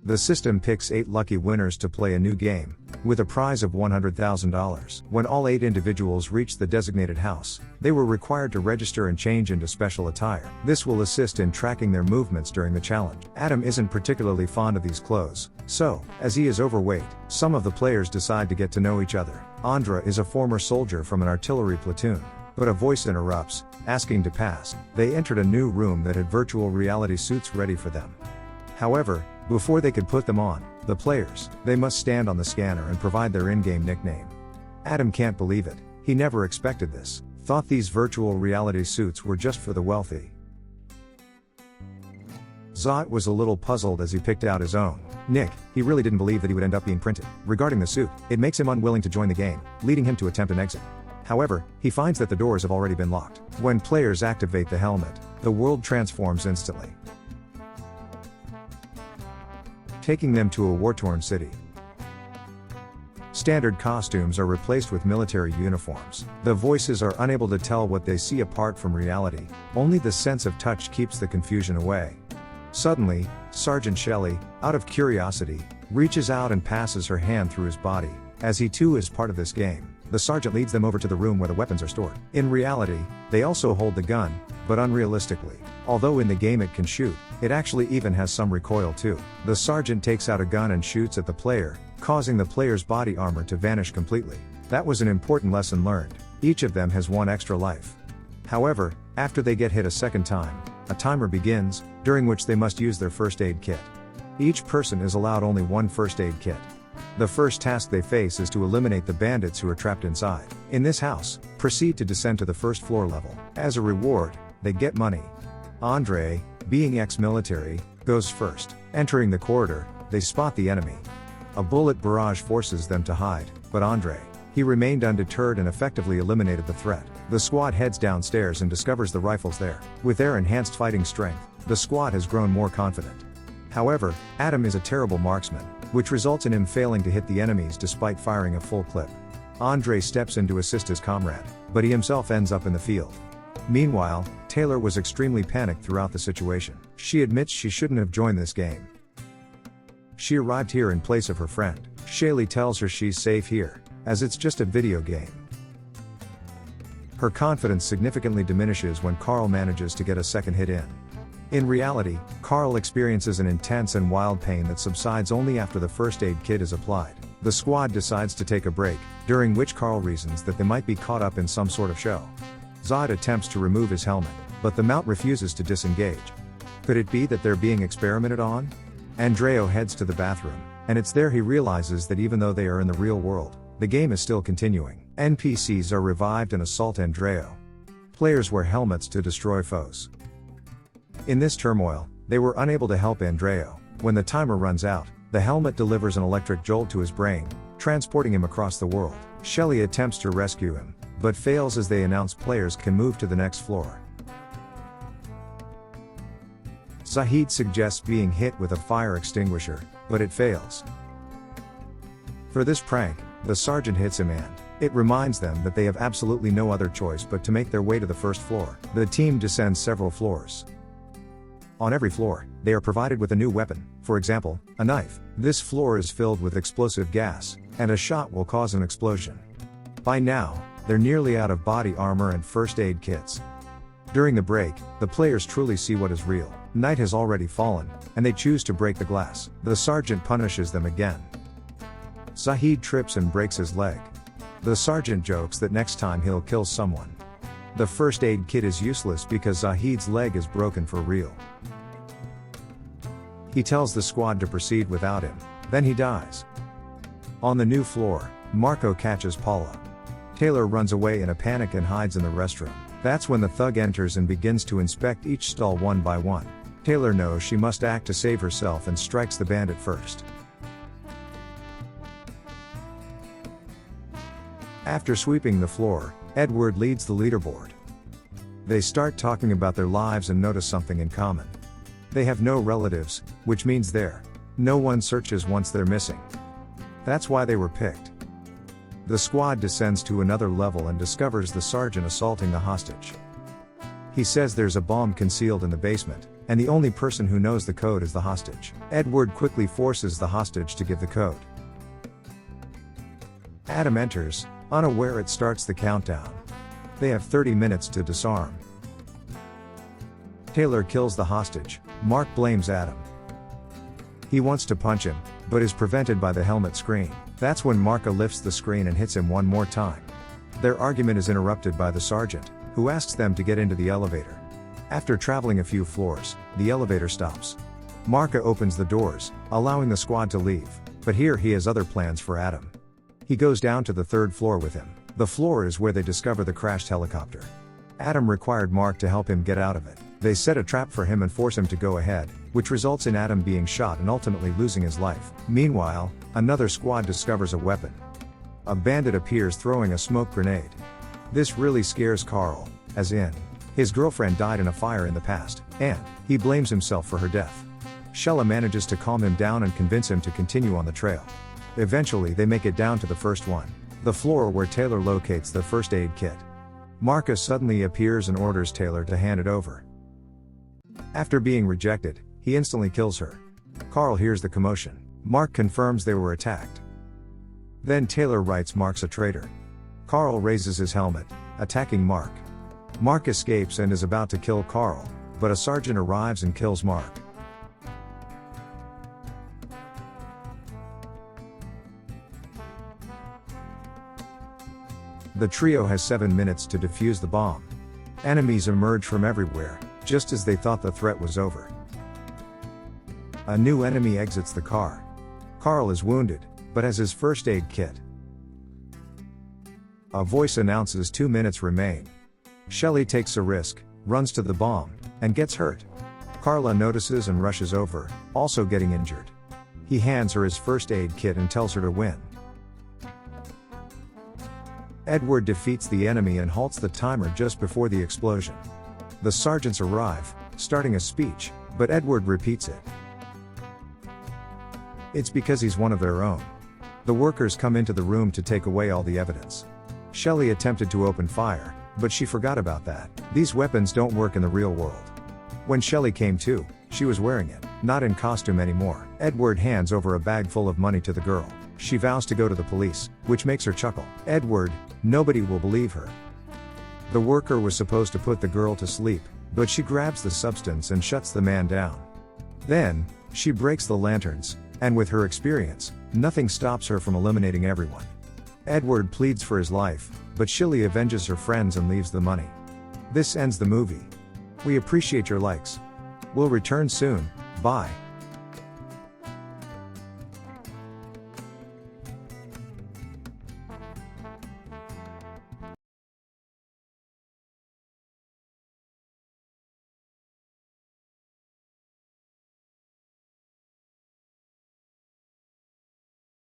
The system picks 8 lucky winners to play a new game, with a prize of $100,000. When all 8 individuals reach the designated house, they were required to register and change into special attire. This will assist in tracking their movements during the challenge. Adam isn't particularly fond of these clothes, so, as he is overweight, some of the players decide to get to know each other. Andra is a former soldier from an artillery platoon, but a voice interrupts, asking to pass. They entered a new room that had virtual reality suits ready for them. However, before they could put them on, the players, they must stand on the scanner and provide their in-game nickname. Adam can't believe it. He never expected this. Thought these virtual reality suits were just for the wealthy. Zot was a little puzzled as he picked out his own. Nick, he really didn't believe that he would end up being printed. Regarding the suit, it makes him unwilling to join the game, leading him to attempt an exit. However, he finds that the doors have already been locked. When players activate the helmet, the world transforms instantly, taking them to a war-torn city. Standard costumes are replaced with military uniforms. The voices are unable to tell what they see apart from reality. Only the sense of touch keeps the confusion away. Suddenly, Sergeant Shelley, out of curiosity, reaches out and passes her hand through his body. As he too is part of this game, the sergeant leads them over to the room where the weapons are stored. In reality, they also hold the gun, but unrealistically. Although in the game it can shoot, it actually even has some recoil too. The sergeant takes out a gun and shoots at the player, causing the player's body armor to vanish completely. That was an important lesson learned. Each of them has 1 extra life. However, after they get hit a second time, a timer begins, during which they must use their first aid kit. Each person is allowed only 1 first aid kit. The first task they face is to eliminate the bandits who are trapped inside. In this house, proceed to descend to the first floor level. As a reward, they get money. Andre, being ex-military, goes first. Entering the corridor, they spot the enemy. A bullet barrage forces them to hide, but Andre, he remained undeterred and effectively eliminated the threat. The squad heads downstairs and discovers the rifles there. With their enhanced fighting strength, the squad has grown more confident. However, Adam is a terrible marksman, which results in him failing to hit the enemies despite firing a full clip. Andre steps in to assist his comrade, but he himself ends up in the field. Meanwhile, Taylor was extremely panicked throughout the situation. She admits she shouldn't have joined this game. She arrived here in place of her friend. Shaylee tells her she's safe here, as it's just a video game. Her confidence significantly diminishes when Carl manages to get a second hit in. In reality, Carl experiences an intense and wild pain that subsides only after the first aid kit is applied. The squad decides to take a break, during which Carl reasons that they might be caught up in some sort of show. Zod attempts to remove his helmet, but the mount refuses to disengage. Could it be that they're being experimented on? Andreo heads to the bathroom, and it's there he realizes that even though they are in the real world, the game is still continuing. NPCs are revived and assault Andreo. Players wear helmets to destroy foes. In this turmoil, they were unable to help Andreo. When the timer runs out, the helmet delivers an electric jolt to his brain, transporting him across the world. Shelley attempts to rescue him, but fails as they announce players can move to the next floor. Zahid suggests being hit with a fire extinguisher, but it fails. For this prank, the sergeant hits him and it reminds them that they have absolutely no other choice but to make their way to the first floor. The team descends several floors. On every floor, they are provided with a new weapon, for example, a knife. This floor is filled with explosive gas, and a shot will cause an explosion. By now, they're nearly out of body armor and first aid kits. During the break, the players truly see what is real. Night has already fallen, and they choose to break the glass. The sergeant punishes them again. Zahid trips and breaks his leg. The sergeant jokes that next time he'll kill someone. The first aid kit is useless because Zahid's leg is broken for real. He tells the squad to proceed without him, then he dies. On the new floor, Marco catches Paula. Taylor runs away in a panic and hides in the restroom. That's when the thug enters and begins to inspect each stall one by one. Taylor knows she must act to save herself and strikes the bandit first. After sweeping the floor, Edward leads the leaderboard. They start talking about their lives and notice something in common. They have no relatives, which means no one searches once they're missing. That's why they were picked. The squad descends to another level and discovers the sergeant assaulting the hostage. He says there's a bomb concealed in the basement, and the only person who knows the code is the hostage. Edward quickly forces the hostage to give the code. Adam enters, unaware it starts the countdown. They have 30 minutes to disarm. Taylor kills the hostage. Mark blames Adam. He wants to punch him, but is prevented by the helmet screen. That's when Marka lifts the screen and hits him one more time. Their argument is interrupted by the sergeant, who asks them to get into the elevator. After traveling a few floors, the elevator stops. Marka opens the doors, allowing the squad to leave, but here he has other plans for Adam. He goes down to the third floor with him. The floor is where they discover the crashed helicopter. Adam required Mark to help him get out of it. They set a trap for him and force him to go ahead, which results in Adam being shot and ultimately losing his life. Meanwhile, another squad discovers a weapon. A bandit appears throwing a smoke grenade. This really scares Carl, as in, his girlfriend died in a fire in the past, and he blames himself for her death. Shella manages to calm him down and convince him to continue on the trail. Eventually they make it down to the first one, the floor where Taylor locates the first aid kit. Marka suddenly appears and orders Taylor to hand it over. After being rejected, he instantly kills her. Carl hears the commotion. Mark confirms they were attacked. Then Taylor writes Mark's a traitor. Carl raises his helmet, attacking Mark. Mark escapes and is about to kill Carl, but a sergeant arrives and kills Mark. The trio has 7 minutes to defuse the bomb. Enemies emerge from everywhere, just as they thought the threat was over. A new enemy exits the car. Carl is wounded, but has his first aid kit. A voice announces 2 minutes remain. Shelley takes a risk, runs to the bomb, and gets hurt. Carla notices and rushes over, also getting injured. He hands her his first aid kit and tells her to win. Edward defeats the enemy and halts the timer just before the explosion. The sergeants arrive, starting a speech, but Edward repeats it. It's because he's one of their own. The workers come into the room to take away all the evidence. Shelley attempted to open fire, but she forgot about that. These weapons don't work in the real world. When Shelley came to, she was wearing it, not in costume anymore. Edward hands over a bag full of money to the girl. She vows to go to the police, which makes her chuckle. Edward, nobody will believe her. The worker was supposed to put the girl to sleep, but she grabs the substance and shuts the man down. Then, she breaks the lanterns, and with her experience, nothing stops her from eliminating everyone. Edward pleads for his life, but Shelley avenges her friends and leaves the money. This ends the movie. We appreciate your likes. We'll return soon. Bye.